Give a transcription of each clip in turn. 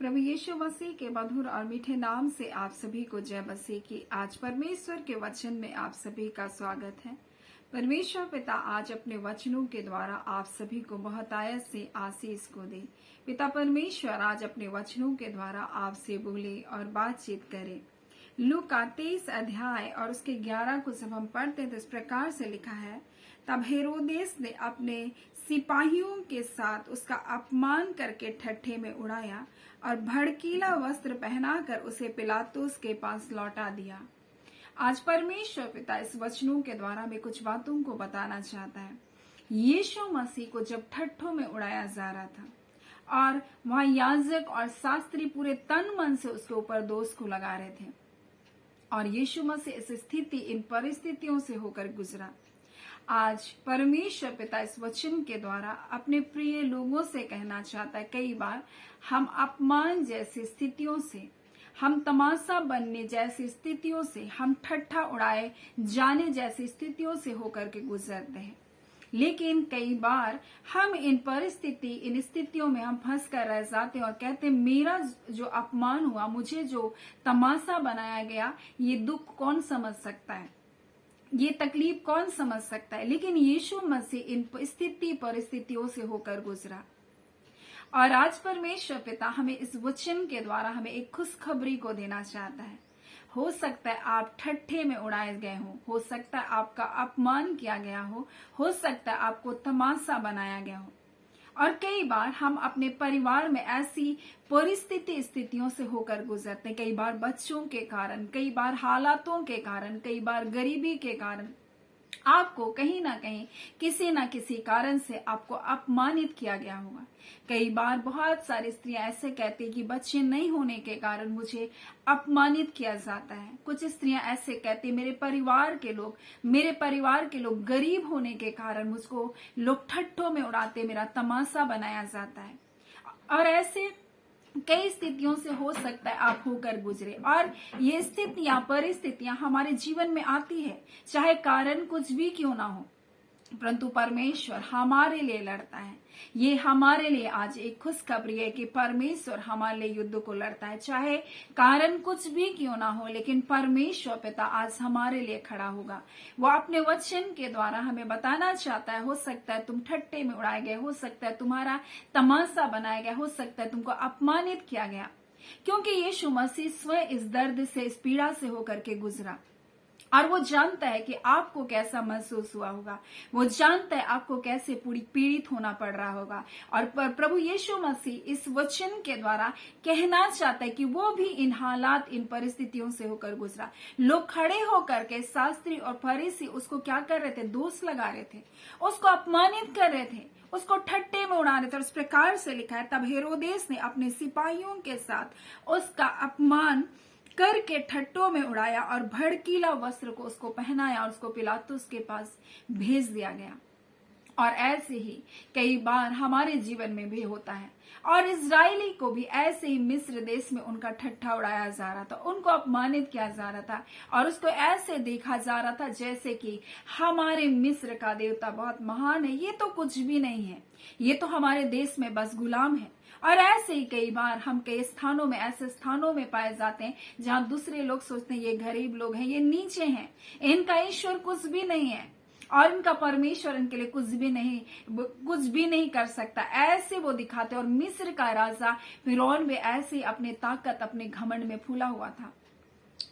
प्रभु यीशु मसीह के मधुर और मीठे नाम से आप सभी को जय मसीह की। आज परमेश्वर के वचन में आप सभी का स्वागत है। परमेश्वर पिता आज अपने वचनों के द्वारा आप सभी को बहुतायत से आशीष को दे। पिता परमेश्वर आज अपने वचनों के द्वारा आपसे बोले और बातचीत करे। लूका 23 अध्याय और उसके 11 को जब हम पढ़ते हैं तो इस प्रकार से लिखा है, तब हेरोदेस ने अपने सिपाहियों के साथ उसका अपमान करके ठट्ठे में उड़ाया और भड़कीला वस्त्र पहनाकर उसे पिलातुस के पास लौटा दिया। आज परमेश्वर पिता इस वचनों के द्वारा हमें कुछ बातों को बताना चाहता है। यीशु मसीह को जब ठट्ठों में उड़ाया जा रहा था और वहां याजक और शास्त्री पूरे तन मन से उसके ऊपर दोष को लगा रहे थे और यीशु मसीह इस स्थिति इन परिस्थितियों से होकर गुजरा। आज परमेश्वर पिता इस वचन के द्वारा अपने प्रिय लोगों से कहना चाहता है, कई बार हम अपमान जैसी स्थितियों से, हम तमाशा बनने जैसी स्थितियों से, हम ठट्ठा उड़ाए जाने जैसी स्थितियों से होकर के गुजरते हैं। लेकिन कई बार हम इन स्थितियों में हम फंस कर रह जाते हैं और कहते हैं, मेरा जो अपमान हुआ, मुझे जो तमाशा बनाया गया, ये दुख कौन समझ सकता है, ये तकलीफ कौन समझ सकता है। लेकिन यीशु मसीह इन परिस्थितियों से होकर गुजरा और आज परमेश्वर पिता हमें इस वचन के द्वारा हमें एक खुशखबरी को देना चाहता है। हो सकता है आप ठट्ठे में उड़ाए गए हो सकता है आपका अपमान किया गया हो सकता है आपको तमाशा बनाया गया हो। और कई बार हम अपने परिवार में ऐसी स्थितियों से होकर गुजरते हैं, कई बार बच्चों के कारण, कई बार हालातों के कारण, कई बार गरीबी के कारण आपको कहीं ना कहीं किसी ना किसी कारण से आपको अपमानित किया गया होगा। कई बार बहुत सारी स्त्रियां ऐसे कहती हैं कि बच्चे नहीं होने के कारण मुझे अपमानित किया जाता है। कुछ स्त्रियां ऐसे कहती, मेरे परिवार के लोग गरीब होने के कारण मुझको लोग ठट्ठों में उड़ाते, मेरा तमाशा बनाया जाता है। और ऐसे कई स्थितियों से हो सकता है आप होकर गुजरे और ये परिस्थितियां हमारे जीवन में आती है, चाहे कारण कुछ भी क्यों ना हो, परंतु परमेश्वर हमारे लिए लड़ता है। ये हमारे लिए आज एक खुशखबरी है कि परमेश्वर हमारे लिए युद्ध को लड़ता है, चाहे कारण कुछ भी क्यों ना हो, लेकिन परमेश्वर पिता आज हमारे लिए खड़ा होगा। वो अपने वचन के द्वारा हमें बताना चाहता है, हो सकता है तुम ठट्ठे में उड़ाए गए, हो सकता है तुम्हारा तमाशा बनाया गया, हो सकता है तुमको अपमानित किया गया, क्योंकि यीशु मसीह स्वयं इस दर्द से, इस पीड़ा से होकर के गुजरा और वो जानता है कि आपको कैसा महसूस हुआ होगा, वो जानता है आपको कैसे पूरी पीड़ित होना पड़ रहा होगा। और प्रभु यीशु मसीह इस वचन के द्वारा कहना चाहता है कि वो भी इन हालात, इन परिस्थितियों से होकर गुजरा। लोग खड़े होकर के शास्त्री और फरीसी उसको क्या कर रहे थे, दोष लगा रहे थे, उसको अपमानित कर रहे थे, उसको ठट्ठे में उड़ा रहे थे। और इस प्रकार से लिखा है, तब हेरोदेस ने अपने सिपाहियों के साथ उसका अपमान करके ठट्ठों में उड़ाया और भड़कीला वस्त्र को उसको पहनाया और उसको पिलातुस के पास भेज दिया गया। और ऐसे ही कई बार हमारे जीवन में भी होता है। और इजरायली को भी ऐसे ही मिस्र देश में उनका ठट्ठा उड़ाया जा रहा था, उनको अपमानित किया जा रहा था और उसको ऐसे देखा जा रहा था जैसे कि हमारे मिस्र का देवता बहुत महान है, ये तो कुछ भी नहीं है, ये तो हमारे देश में बस गुलाम है। और ऐसे ही कई बार हम कई स्थानों में, ऐसे स्थानों में पाए जाते हैं जहां दूसरे लोग सोचते हैं ये गरीब लोग हैं, ये नीचे हैं, इनका ईश्वर कुछ भी नहीं है और इनका परमेश्वर इनके लिए कुछ भी नहीं कर सकता, ऐसे वो दिखाते। और मिस्र का राजा फिरौन भी ऐसे अपने ताकत, अपने घमंड में फूला हुआ था,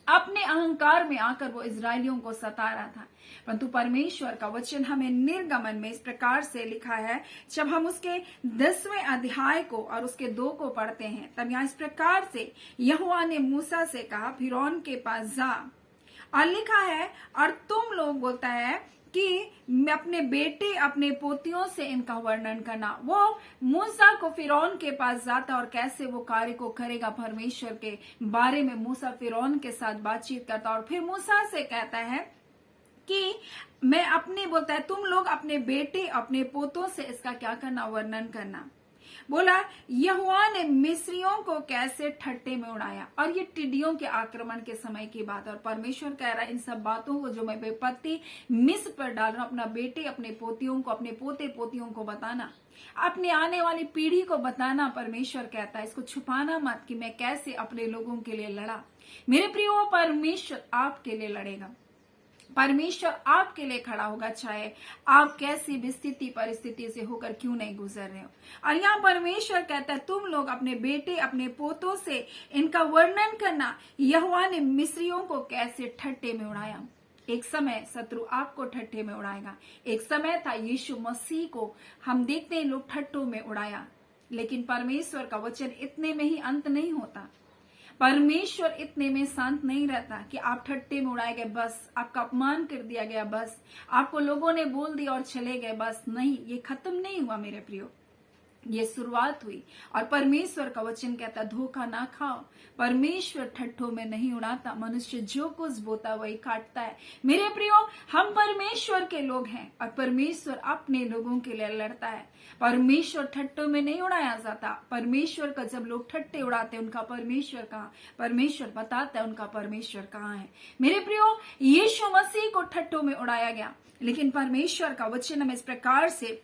अपने अहंकार में आकर वो इजरायलियों को सता रहा था। परंतु परमेश्वर का वचन हमें निर्गमन में इस प्रकार से लिखा है, जब हम उसके 10वें अध्याय को और उसके 2 को पढ़ते हैं, तब यहाँ इस प्रकार से यहोवा ने मूसा से कहा, फिरौन के पास जा। और लिखा है, और तुम लोग बोलता है कि मैं अपने बेटे, अपने पोतियों से इनका वर्णन करना। वो मूसा को फिरौन के पास जाता और कैसे वो कार्य को करेगा, परमेश्वर के बारे में मूसा फिरौन के साथ बातचीत करता और फिर मूसा से कहता है कि बोलता है तुम लोग अपने बेटे, अपने पोतों से इसका क्या करना, वर्णन करना। बोला यहोवा ने मिस्रियों को कैसे ठट्टे में उड़ाया। और ये टिड्डियों के आक्रमण के समय की बात। और परमेश्वर कह रहा है इन सब बातों को जो मैं विपत्ति मिस्र पर डाल रहा हूं, अपना बेटे अपने पोतियों को, अपने पोते पोतियों को बताना, अपने आने वाली पीढ़ी को बताना। परमेश्वर कहता है इसको छुपाना मत कि मैं कैसे अपने लोगों के लिए लड़ा। मेरे प्रियो, परमेश्वर आपके लिए लड़ेगा, परमेश्वर आपके लिए खड़ा होगा, चाहे आप कैसी भी स्थिति परिस्थिति से होकर क्यों नहीं गुजर रहे हो। और यहाँ परमेश्वर कहता है तुम लोग अपने बेटे अपने पोतों से इनका वर्णन करना, यहोवा ने मिस्रियों को कैसे ठट्टे में उड़ाया। एक समय शत्रु आपको ठट्टे में उड़ाएगा। एक समय था यीशु मसीह को हम देखते हैं लोग ठट्टों में उड़ाया, लेकिन परमेश्वर का वचन इतने में ही अंत नहीं होता। परमेश्वर इतने में शांत नहीं रहता कि आप ठट्टे में उड़ाए गए, बस आपका अपमान कर दिया गया, बस आपको लोगों ने बोल दिया और चले गए, बस नहीं, ये खत्म नहीं हुआ मेरे प्रियो, ये शुरुआत हुई। और परमेश्वर का वचन कहता धोखा ना खाओ, परमेश्वर ठट्ठों में नहीं उड़ाता, मनुष्य जो कुछ बोता वही काटता है। मेरे प्रियो, हम परमेश्वर के लोग हैं और परमेश्वर अपने लोगों के लिए लड़ता है। परमेश्वर ठट्टों में नहीं उड़ाया जाता। परमेश्वर का जब लोग ठट्टे उड़ाते उनका परमेश्वर कहाँ, परमेश्वर बताता है उनका परमेश्वर कहाँ है। मेरे प्रियो, यीशु मसीह को ठट्टों में उड़ाया गया, लेकिन परमेश्वर का वचन हमें इस प्रकार से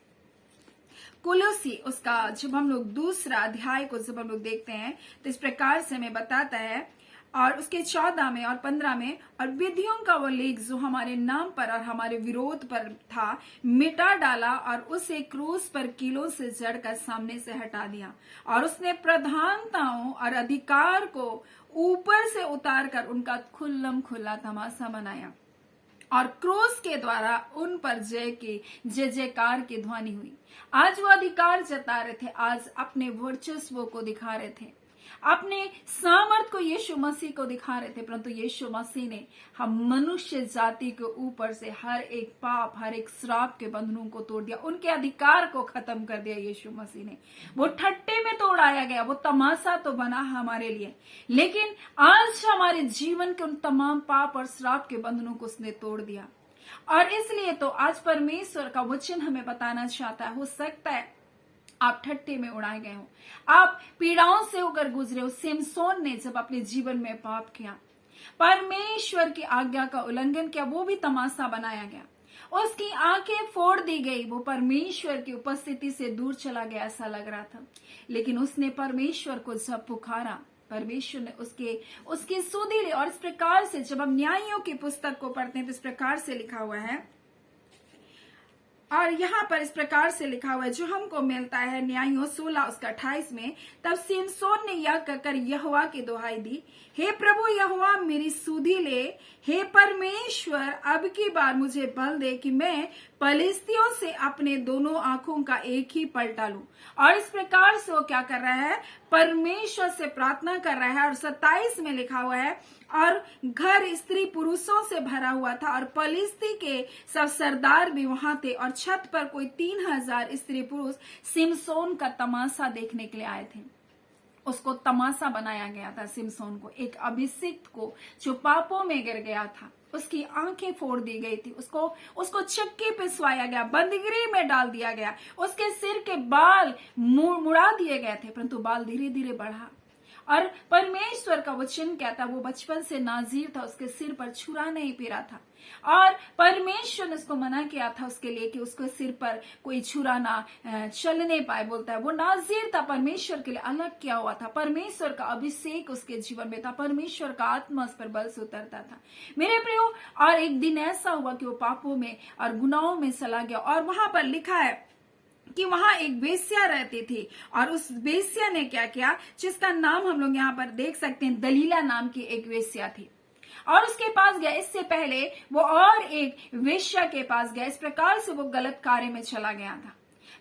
कुलुसी उसका जब हम लोग दूसरा अध्याय को जब हम लोग देखते हैं तो इस प्रकार से हमें बताता है, और उसके 14 में और 15 में, और विधियों का वो लेख जो हमारे नाम पर और हमारे विरोध पर था मिटा डाला और उसे क्रूस पर कीलों से जड़कर सामने से हटा दिया। और उसने प्रधानताओं और अधिकार को ऊपर से उतार कर उनका खुल्लम खुल्ला तमाशा बनाया और क्रूस के द्वारा उन पर जय जयकार की ध्वनि हुई। आज वो अधिकार जता रहे थे, आज अपने वर्चस्व को दिखा रहे थे, अपने सामर्थ को यीशु मसीह को दिखा रहे थे, परंतु यीशु मसीह ने हम मनुष्य जाति के ऊपर से हर एक पाप हर एक श्राप के बंधनों को तोड़ दिया, उनके अधिकार को खत्म कर दिया यीशु मसीह ने। वो ठट्टे में तो उड़ाया गया, वो तमाशा तो बना हमारे लिए, लेकिन आज हमारे जीवन के उन तमाम पाप और श्राप के बंधनों को उसने तोड़ दिया। और इसलिए तो आज परमेश्वर का वचन हमें बताना चाहता है, हो सकता है आप ठट्टे में उड़ाए गए हो, आप पीड़ाओं से होकर गुजरे हो। सिमसोन ने जब अपने जीवन में पाप किया, परमेश्वर की आज्ञा का उल्लंघन किया, वो भी तमाशा बनाया गया, उसकी आंखें फोड़ दी गई, वो परमेश्वर की उपस्थिति से दूर चला गया ऐसा लग रहा था। लेकिन उसने परमेश्वर को जब पुकारा, परमेश्वर ने उसकी सुधि ली। और इस प्रकार से जब हम न्यायियों की पुस्तक को पढ़ते हैं तो इस प्रकार से लिखा हुआ है, और यहाँ पर इस प्रकार से लिखा हुआ है जो हमको मिलता है न्यायियों 16 उसका 28 में, तब सिमसोन ने यह कहकर यहोवा की दुहाई दी, हे प्रभु यहोवा मेरी सुधि ले, हे परमेश्वर अब की बार मुझे बल दे कि मैं पलिस्तियों से अपने दोनों आंखों का एक ही पलटा लूं। और इस प्रकार से वो क्या कर रहा है, परमेश्वर से प्रार्थना कर रहा है। और 27 में लिखा हुआ है, और घर स्त्री पुरुषों से भरा हुआ था और पलिस्ती के सब सरदार भी वहां थे, और छत पर कोई 3000 स्त्री पुरुष सिमसोन का तमाशा देखने के लिए आए थे। उसको तमाशा बनाया गया था सिमसोन को, एक अभिषिक्त को जो पापों में गिर गया था, उसकी आंखें फोड़ दी गई थी, उसको चक्की पे सुलाया गया, बंदीगृह में डाल दिया गया, उसके सिर के बाल मुड़ा दिए गए थे, परंतु बाल धीरे धीरे बढ़ा। और परमेश्वर का वचन कहता वो बचपन से नाजीर था, उसके सिर पर छुरा नहीं पीरा था, और परमेश्वर ने उसको मना किया था उसके लिए कि उसके सिर पर कोई छुरा ना चलने पाए। बोलता है वो नाजीर था, परमेश्वर के लिए अलग किया हुआ था, परमेश्वर का अभिषेक उसके जीवन में था, परमेश्वर का आत्मा उस पर बल से उतरता था। मेरे प्रियो, और एक दिन ऐसा हुआ कि वो पापों में और गुनाहों में चला गया, और वहां पर लिखा है कि वहां एक वेश्या रहती थी, और उस वेश्या ने क्या किया, जिसका नाम हम लोग यहाँ पर देख सकते हैं, दलीला नाम की एक वेश्या थी, और उसके पास गया। इससे पहले वो और एक वेश्या के पास गया, इस प्रकार से वो गलत कार्य में चला गया था,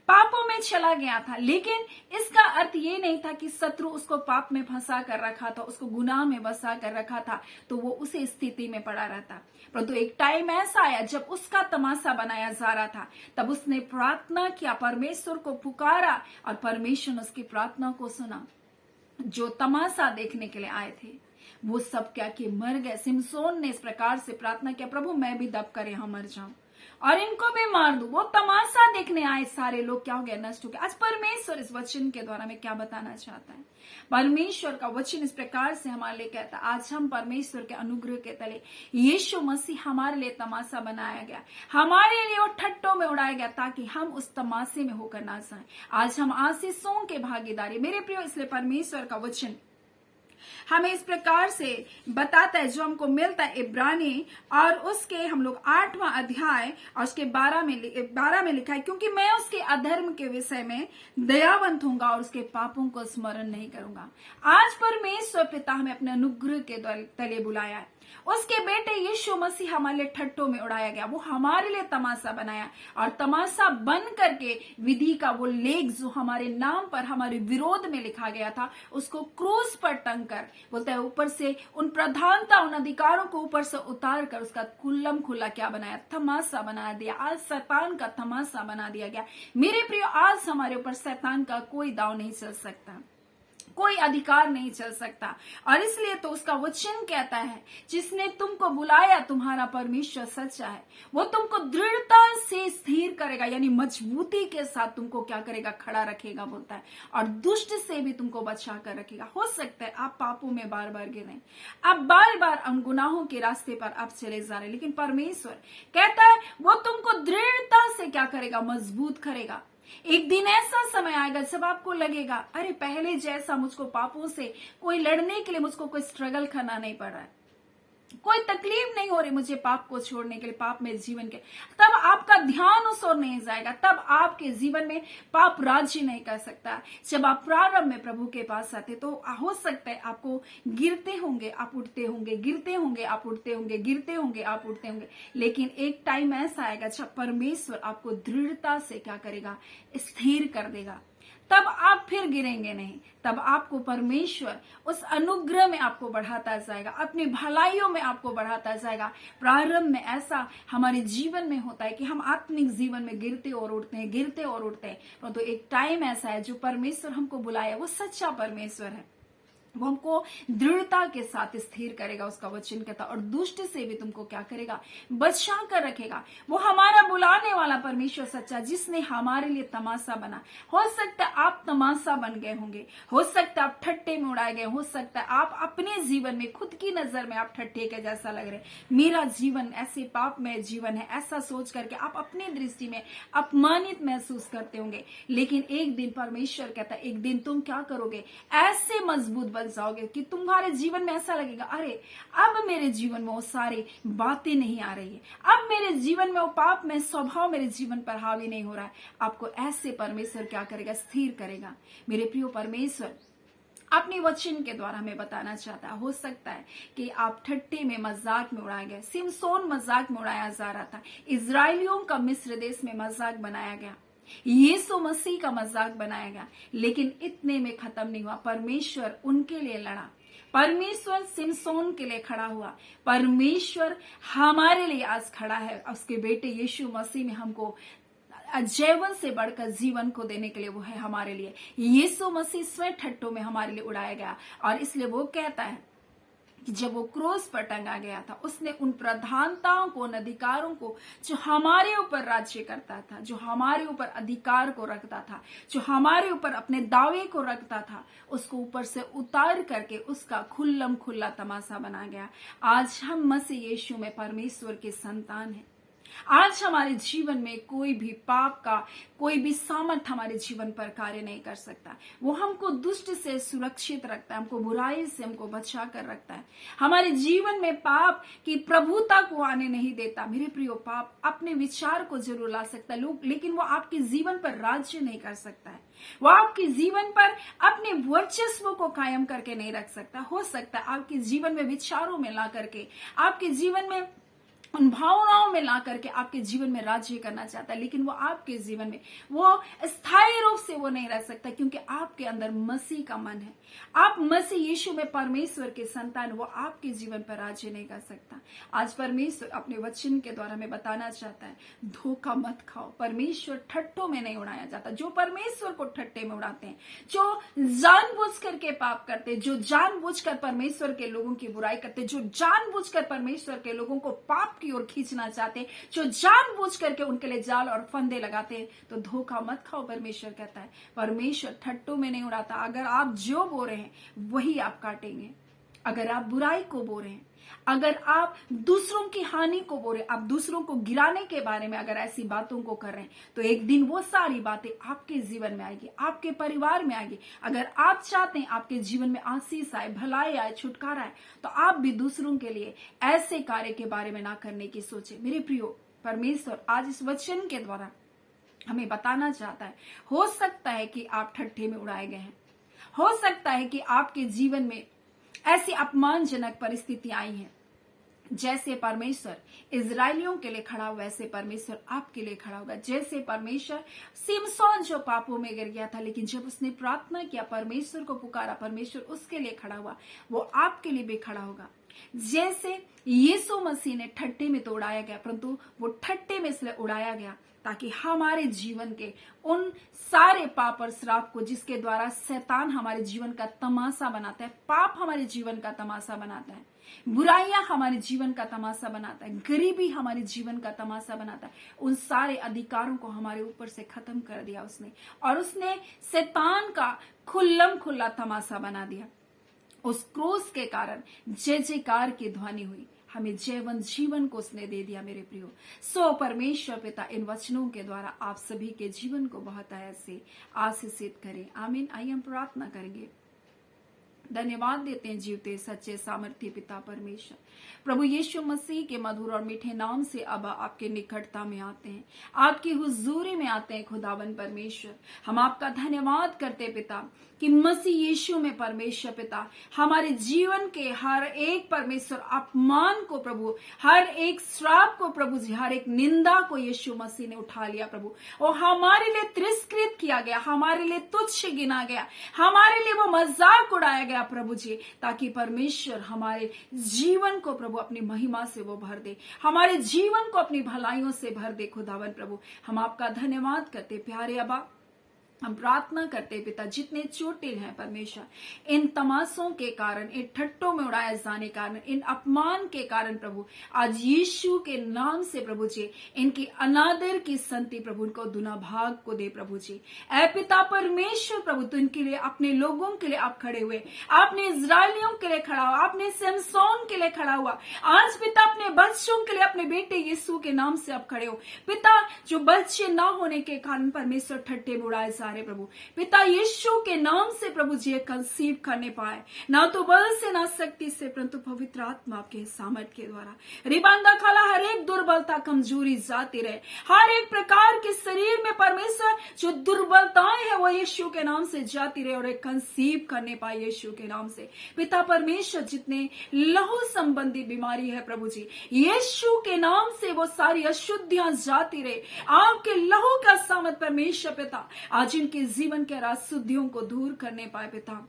पापों में चला गया था। लेकिन इसका अर्थ ये नहीं था कि शत्रु उसको पाप में फंसा कर रखा था, उसको गुनाह में बसा कर रखा था तो वो उसी स्थिति में पड़ा रहता। परंतु एक टाइम ऐसा आया जब उसका तमाशा बनाया जा रहा था, तब उसने प्रार्थना किया, परमेश्वर को पुकारा, और परमेश्वर ने उसकी प्रार्थना को सुना। जो तमाशा देखने के लिए आए थे वो सब क्या कि मर गए। सिमसोन ने इस प्रकार से प्रार्थना किया, प्रभु मैं भी दब कर यहां मर जाऊं। और इनको भी मार दूं। वो तमाशा देखने आए सारे लोग क्या हो गया, नष्ट हो गया। आज परमेश्वर इस वचन के द्वारा में क्या बताना चाहता है? परमेश्वर का वचन इस प्रकार से हमारे लिए कहता है, आज हम परमेश्वर के अनुग्रह के तले, यीशु मसीह हमारे लिए तमाशा बनाया गया, हमारे लिए वो ठट्टों में उड़ाया गया ताकि हम उस तमाशे में होकर ना जाएं। आज हम आशीषों के भागीदारी मेरे प्रियो, इसलिए परमेश्वर का वचन हमें इस प्रकार से बताता है जो हमको मिलता है इब्रानी और उसके हम लोग 8वां अध्याय और उसके 12 में लिखा है, क्योंकि मैं उसके अधर्म के विषय में दयावंत हूंगा और उसके पापों को स्मरण नहीं करूंगा। आज परमेश्वर पिता हमें अपने अनुग्रह के तले बुलाया है। उसके बेटे यीशु मसीह हमारे लिए ठट्टों में उड़ाया गया, वो हमारे लिए तमाशा बनाया और तमाशा बन करके विधि का वो लेख जो हमारे नाम पर हमारे विरोध में लिखा गया था, उसको क्रूस पर टंग कर बोलता है ऊपर से उन प्रधानता, उन अधिकारों को ऊपर से उतार कर उसका खुल्लम खुल्ला क्या बनाया, तमाशा बना दिया। आज शैतान का तमाशा बना दिया गया। मेरे प्रियो, आज हमारे ऊपर शैतान का कोई दाव नहीं चल सकता, कोई अधिकार नहीं चल सकता। और इसलिए तो उसका वचन कहता है, जिसने तुमको बुलाया तुम्हारा परमेश्वर सच्चा है, वो तुमको दृढ़ता से स्थिर करेगा, यानी मजबूती के साथ तुमको क्या करेगा, खड़ा रखेगा बोलता है, और दुष्ट से भी तुमको बचा कर रखेगा। हो सकता है आप पापों में बार बार गिरे, आप बार बार गुनाहों के रास्ते पर आप चले जा रहे, लेकिन परमेश्वर कहता है वो तुमको दृढ़ता से क्या करेगा, मजबूत करेगा। एक दिन ऐसा समय आएगा जब आपको लगेगा, अरे पहले जैसा मुझको पापों से कोई लड़ने के लिए मुझको कोई स्ट्रगल करना नहीं पड़ रहा है, कोई तकलीफ नहीं हो रही मुझे पाप को छोड़ने के लिए, पाप में जीवन के। तब आपका ध्यान उस ओर नहीं जाएगा, तब आपके जीवन में पाप राज्य नहीं कर सकता। जब आप प्रारंभ में प्रभु के पास आते तो हो सकता है आपको गिरते होंगे आप उठते होंगे, गिरते होंगे आप उठते होंगे, गिरते होंगे आप उठते होंगे, लेकिन एक टाइम ऐसा आएगा जब परमेश्वर आपको दृढ़ता से क्या करेगा, स्थिर कर देगा। तब आप फिर गिरेंगे नहीं, तब आपको परमेश्वर उस अनुग्रह में आपको बढ़ाता जाएगा, अपनी भलाइयों में आपको बढ़ाता जाएगा। प्रारंभ में ऐसा हमारे जीवन में होता है कि हम आत्मिक जीवन में गिरते और उठते हैं, गिरते और उठते हैं, परंतु एक टाइम ऐसा है जो परमेश्वर हमको बुलाया, वो सच्चा परमेश्वर है, वो हमको दृढ़ता के साथ स्थिर करेगा। उसका वचन कहता, और दुष्ट से भी तुमको क्या करेगा, बचा कर रखेगा। वो हमारा बुलाने वाला परमेश्वर सच्चा, जिसने हमारे लिए तमाशा बना। हो सकता है आप तमाशा बन गए होंगे, हो सकता है आप ठट्टे में उड़ाए गए, हो सकता है आप अपने जीवन में खुद की नजर में आप ठट्टे के जैसा लग रहे, मेरा जीवन ऐसे पाप में जीवन है, ऐसा सोच करके आप अपनी दृष्टि में अपमानित महसूस करते होंगे। लेकिन एक दिन परमेश्वर कहता है, एक दिन तुम क्या करोगे, ऐसे मजबूत बन जाओगे कि तुम्हारे जीवन में ऐसा लगेगा, अरे अब मेरे जीवन में वो सारी बातें नहीं आ रही है, अब मेरे जीवन में वो पाप में स्वभाव मेरे जीवन पर हावी नहीं हो रहा है। आपको ऐसे परमेश्वर क्या करेगा, स्थिर करेगा। मेरे प्रिय, परमेश्वर अपने वचन के द्वारा हमें बताना चाहता है। हो सकता है कि आप ठट्टे में, मजाक में उड़ाया गया। सिमसोन मजाक में उड़ाया जा रहा था, इजराइलियों का मिस्र देश में मजाक बनाया गया, यीशु मसीह का मजाक बनाया गया, लेकिन इतने में खत्म नहीं हुआ। परमेश्वर उनके लिए लड़ा, परमेश्वर सिमसोन के लिए खड़ा हुआ, परमेश्वर हमारे लिए आज खड़ा है। उसके बेटे यीशु मसीह में हमको जीवन से बढ़कर जीवन को देने के लिए वो है हमारे लिए। यीशु मसीह स्वयं ठट्टों में हमारे लिए उड़ाया गया, और इसलिए वो कहता है कि जब वो क्रूस पर टंगा गया था, उसने उन प्रधानताओं को, उन अधिकारों को जो हमारे ऊपर राज्य करता था, जो हमारे ऊपर अधिकार को रखता था, जो हमारे ऊपर अपने दावे को रखता था, उसको ऊपर से उतार करके उसका खुल्लम खुल्ला तमाशा बना गया। आज हम मसीह यीशु में परमेश्वर के संतान हैं। आज हमारे जीवन में कोई भी पाप का कोई भी सामर्थ हमारे जीवन पर कार्य नहीं कर सकता। वो हमको दुष्ट से सुरक्षित रखता है, हमको बुराई से हमको बचा कर रखता है, हमारे जीवन में पाप की प्रभुता को आने नहीं देता। मेरे प्रियो, पाप अपने विचार को जरूर ला सकता है लोग, लेकिन वो आपके जीवन पर राज्य नहीं कर सकता है, वो आपके जीवन पर अपने वर्चस्व को कायम करके नहीं रख सकता। हो सकता है आपके जीवन में विचारों में ला करके, आपके जीवन में उन भावनाओं में ला करके आपके जीवन में राज्य करना चाहता है, लेकिन वो आपके जीवन में वो स्थायी रूप से वो नहीं रह सकता, क्योंकि आपके अंदर मसीह का मन है। आप मसीह यीशु में परमेश्वर के संतान, वो आपके जीवन पर राज्य नहीं कर सकता। आज परमेश्वर अपने वचन के द्वारा हमें बताना चाहता है, धोखा मत खाओ। परमेश्वर ठट्टों में नहीं उड़ाया जाता। जो परमेश्वर को ठट्टे में उड़ाते हैं, जो जानबूझ करके पाप करते, जो जानबूझकर परमेश्वर के लोगों की बुराई करते, जो जानबूझकर परमेश्वर के लोगों को पाप आपकी ओर खींचना चाहते, जो जानबूझ करके उनके लिए जाल और फंदे लगाते, तो धोखा मत खाओ। परमेश्वर कहता है, परमेश्वर ठट्टू में नहीं उड़ाता। अगर आप जो बो रहे हैं वही आप काटेंगे। अगर आप बुराई को बो रहे हैं, अगर आप दूसरों की हानि को बो रहे, आप दूसरों को गिराने के बारे में अगर ऐसी बातों को कर रहे हैं, तो एक दिन वो सारी बातें आपके जीवन में आएगी, आपके परिवार में आएगी। अगर आप चाहते हैं आपके जीवन में आशीष आए, भलाई आए, छुटकारा आए, तो आप भी दूसरों के लिए ऐसे कार्य के बारे में ना करने की सोचे। मेरे प्रियो, परमेश्वर आज इस वचन के द्वारा हमें बताना चाहता है, हो सकता है कि आप ठट्ठे में उड़ाए गए हैं, हो सकता है कि आपके जीवन में ऐसी अपमानजनक परिस्थितियां आई हैं। जैसे परमेश्वर इजरायलियों के लिए खड़ा हुआ, वैसे परमेश्वर आपके लिए खड़ा होगा। जैसे परमेश्वर सिमसोन जो पापों में गिर गया था, लेकिन जब उसने प्रार्थना किया, परमेश्वर को पुकारा, परमेश्वर उसके लिए खड़ा हुआ, वो आपके लिए भी खड़ा होगा। जैसे यीशु मसीह ने ठट्टे में तो उड़ाया गया, परंतु वो ठट्टे में इसलिए उड़ाया गया ताकि हमारे जीवन के उन सारे पाप और श्राप को, जिसके द्वारा शैतान हमारे जीवन का तमाशा बनाता है, पाप हमारे जीवन का तमाशा बनाता है, बुराइयां हमारे जीवन का तमाशा बनाता है, गरीबी हमारे जीवन का तमाशा बनाता है, उन सारे अधिकारों को हमारे ऊपर से खत्म कर दिया उसने, और उसने शैतान का खुल्लम खुल्ला तमाशा बना दिया। उस क्रूस के कारण जय जयकार की ध्वनि हुई, हमें जयवंत जीवन को उसने दे दिया। मेरे प्रियो, सो परमेश्वर पिता इन वचनों के द्वारा आप सभी के जीवन को बहुत ऐसे आशीषित करें। आमीन। आइए हम प्रार्थना करेंगे। धन्यवाद देते हैं जीवते सच्चे सामर्थ्य पिता परमेश्वर, प्रभु यीशु मसीह के मधुर और मीठे नाम से अब आपके निकटता में आते हैं, आपकी हुजूरी में आते हैं। खुदावन परमेश्वर, हम आपका धन्यवाद करते पिता कि मसीह यीशु में परमेश्वर पिता हमारे जीवन के हर एक परमेश्वर अपमान को प्रभु, हर एक श्राप को प्रभु जी, हर एक निंदा को यीशु मसीह ने उठा लिया प्रभु, और हमारे लिए तिरस्कृत किया गया, हमारे लिए तुच्छ गिना गया, हमारे लिए वो मजाक उड़ाया गया प्रभु जी, ताकि परमेश्वर हमारे जीवन को प्रभु अपनी महिमा से वो भर दे, हमारे जीवन को अपनी भलाइयों से भर दे। खुदावन प्रभु, हम आपका धन्यवाद करते प्यारे अब्बा, हम प्रार्थना करते पिता जितने चोटिल हैं परमेश्वर, इन तमाशों के कारण, इन ठट्टों में उड़ाए जाने के कारण, इन अपमान के कारण प्रभु, आज यीशु के नाम से प्रभु जी इनकी अनादर की संति प्रभु उनको दुना भाग को दे प्रभु जी। ऐ पिता परमेश्वर प्रभु, तो इनके लिए, अपने लोगों के लिए आप खड़े हुए, आपने इजरायलियों के लिए खड़ा हुआ, आपने सिमसोन के लिए खड़ा हुआ। आज पिता अपने बच्चों के लिए, अपने बेटे यीशु के नाम से आप खड़े हो पिता, जो बच्चे ना होने के कारण परमेश्वर ठट्टे में उड़ाए जा रहे प्रभु, पिता यीशु के नाम से प्रभु जी कंसीव करने पाए, ना तो बल से ना शक्ति से, परंतु पवित्र आत्मा आपके सामर्थ के द्वारा। रिबांदा खाला, हर एक दुर्बलता कमजोरी जाती रहे, हर एक प्रकार के शरीर में परमेश्वर जो दुर्बलताएं है वो यीशु के नाम से जाती रहे, और एक कंसीव करने पाए यीशु के नाम से। पिता परमेश्वर, जितने लहू संबंधी बीमारी है प्रभु जी, यीशु के नाम से वो सारी अशुद्धियां जाती रहे, आपके लहू का सामर्थ परमेश्वर पिता आज इनके जीवन के अशुद्धियों को दूर करने पाए पिता।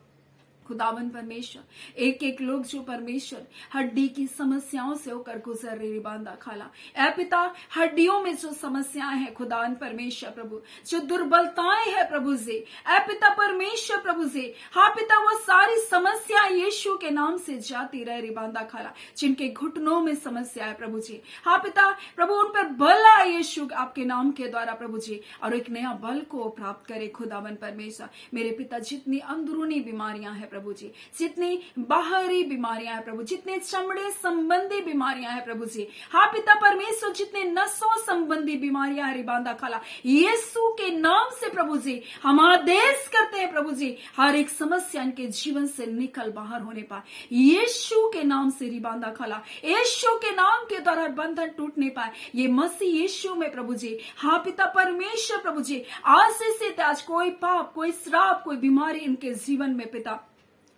खुदावन परमेश्वर, एक एक लोग जो परमेश्वर हड्डी की समस्याओं से होकर गुजर रहे, रिबांदा खाला, ऐ पिता हड्डियों में जो समस्याएं हैं खुदावन परमेश्वर प्रभु, जो दुर्बलताएं हैं प्रभु जी, ऐ पिता परमेश्वर प्रभु जी, हाँ पिता वो सारी समस्या यीशु के नाम से जाती रहे रिबांदा खाला, जिनके घुटनों में समस्या है प्रभु जी, हाँ पिता प्रभु उन पर बल आए यीशु आपके नाम के द्वारा प्रभु जी, और एक नया बल को प्राप्त करे खुदावन परमेश्वर। मेरे पिता जितनी अंदरूनी बीमारियां हैं प्रभु जी, जितनी बाहरी बीमारियां हैं प्रभु, जितने चमड़े संबंधी बीमारियां हैं प्रभु जी, हाँ पिता परमेश्वर जितने नसों संबंधी बीमारियां हैं रिबांदा खाला, यीशु के नाम से प्रभु जी हम आदेश करते हैं प्रभु जी, हर एक समस्या इनके जीवन से निकल बाहर होने पाए यीशु के नाम से रिबांदा खाला, यीशु के नाम के द्वारा बंधन टूटने पाए ये मसीह यीशु में प्रभु जी, हाँ पिता परमेश्वर प्रभु जी, आज से आज कोई पाप, कोई श्राप, कोई बीमारी इनके जीवन में पिता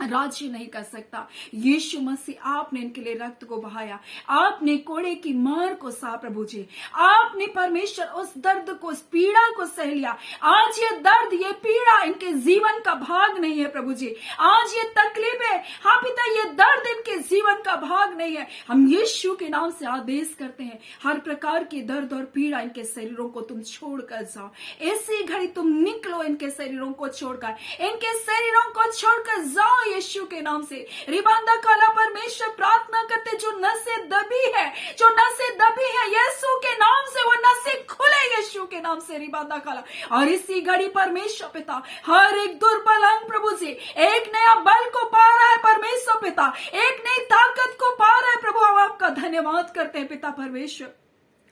राज्य नहीं कर सकता। यीशु मसीह आपने इनके लिए रक्त को बहाया, आपने कोड़े की मार को सहा प्रभु जी, आपने परमेश्वर उस दर्द को, उस पीड़ा को सह लिया। आज ये दर्द, ये पीड़ा इनके जीवन का भाग नहीं है प्रभु जी, आज ये तकलीफ है, हाँ पिता ये दर्द इनके जीवन का भाग नहीं है। हम यीशु के नाम से आदेश करते हैं, हर प्रकार की दर्द और पीड़ा इनके शरीरों को तुम छोड़कर जाओ, ऐसी घड़ी तुम निकलो इनके शरीरों को छोड़कर, इनके शरीरों को छोड़कर जाओ यीशु के नाम से। रिबांदा काला परमेश्वर प्रार्थना करते जो नसें दबी है, जो नसें दबी है यीशु के नाम से वो नसें खुले यीशु के नाम से। रिबांदा काला और इसी घड़ी परमेश्वर पिता हर एक दुर्बल अंग प्रभु जी एक नया बल को पा रहा है परमेश्वर पिता, एक नई ताकत को पा रहा है प्रभु। हम आपका धन्यवाद करते हैं पिता परमेश्वर।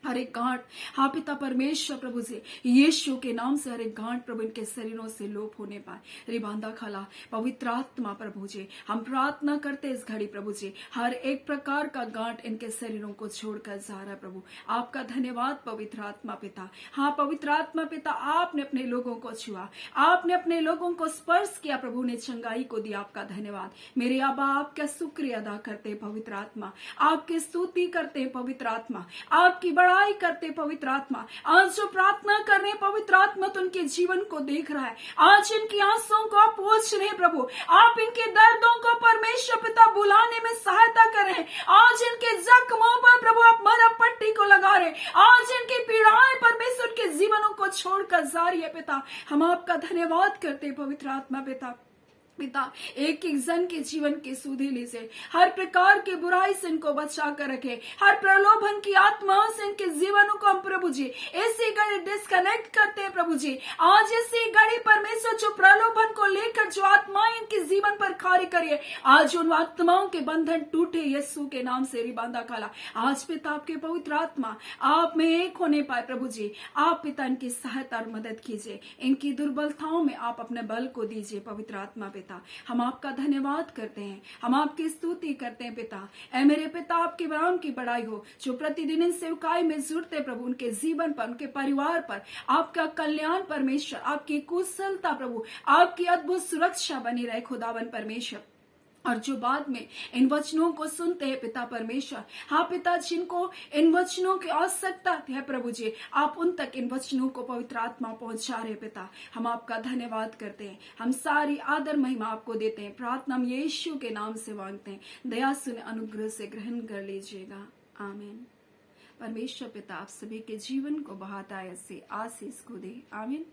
हर एक गांठ, हाँ पिता परमेश्वर प्रभु जी यीशु के नाम से हर एक गांठ प्रभु इनके शरीरों से लोप होने पाए। रिबांदा खाला पवित्र आत्मा प्रभु जी हम प्रार्थना करते इस घड़ी प्रभु जी हर एक प्रकार का गांठ इनके शरीरों को छोड़कर जा रहा है प्रभु। आपका धन्यवाद पवित्र आत्मा पिता। हाँ पवित्र आत्मा पिता आपने अपने लोगों को छुआ, आपने अपने लोगों को स्पर्श किया प्रभु ने चंगाई को दिया। आपका धन्यवाद मेरे आबा, आपका शुक्रिया अदा करते हैं पवित्र आत्मा, आपकी स्तुति करते हैं पवित्र आत्मा, आपकी बड़ाई करते पवित्र आत्मा। आज जो प्रार्थना कर रहे हैं पवित्र आत्मा तो उनके जीवन को देख रहा है, आज इनकी आंसुओं को आप पोंछ रहे हैं प्रभु, आप इनके दर्दों को परमेश्वर पिता बुलाने में सहायता कर रहे हैं। आज इनके जख्मों पर प्रभु आप मरहम पट्टी को लगा रहे हैं, आज इनकी पीड़ाएं परमेश्वर के जीवनों को छोड़कर जा रही है पिता। हम आपका धन्यवाद करते हैं पवित्र आत्मा पिता। पिता एक एक जन के जीवन की सुधि लीजिए, हर प्रकार की बुराई से इनको बचा कर रखे, हर प्रलोभन की आत्माओं से इनके जीवनों को हम प्रभु जी इसी घड़ी डिस्कनेक्ट करते हैं प्रभु जी। आज इसी घड़ी परमेश्वर जो प्रलोभन को लेकर जो आत्माएं इनके जीवन पर कार्य करिए, आज उन आत्माओं के बंधन टूटे यीशु के नाम से। रिबांदा काला आज पिता आपके पवित्र आत्मा आप में एक होने पाए प्रभु जी। आप पिता इनकी सहायता और मदद कीजिए, इनकी दुर्बलताओं में आप अपने बल को दीजिए पवित्र आत्मा पिता। हम आपका धन्यवाद करते हैं, हम आपकी स्तुति करते हैं पिता। ऐ मेरे पिता आपके नाम की बड़ाई हो, जो प्रतिदिन इन सेवकाई में जुड़ते प्रभु उनके जीवन पर, उनके परिवार पर आपका कल्याण परमेश्वर, आपकी कुशलता प्रभु, आपकी अद्भुत सुरक्षा बनी रहे खुदावन परमेश्वर। और जो बाद में इन वचनों को सुनते हैं पिता परमेश्वर, हाँ पिता जिनको इन वचनों की आवश्यकता है प्रभु जी आप उन तक इन वचनों को पवित्र आत्मा पहुंचा रहे पिता। हम आपका धन्यवाद करते हैं, हम सारी आदर महिमा आपको देते हैं। प्रार्थना हम यीशु के नाम से मांगते हैं, दया सुने अनुग्रह से ग्रहण कर लीजिएगा, आमीन। परमेश्वर पिता आप सभी के जीवन को बढ़ाता है, ऐसे आशीष को दे, आमीन।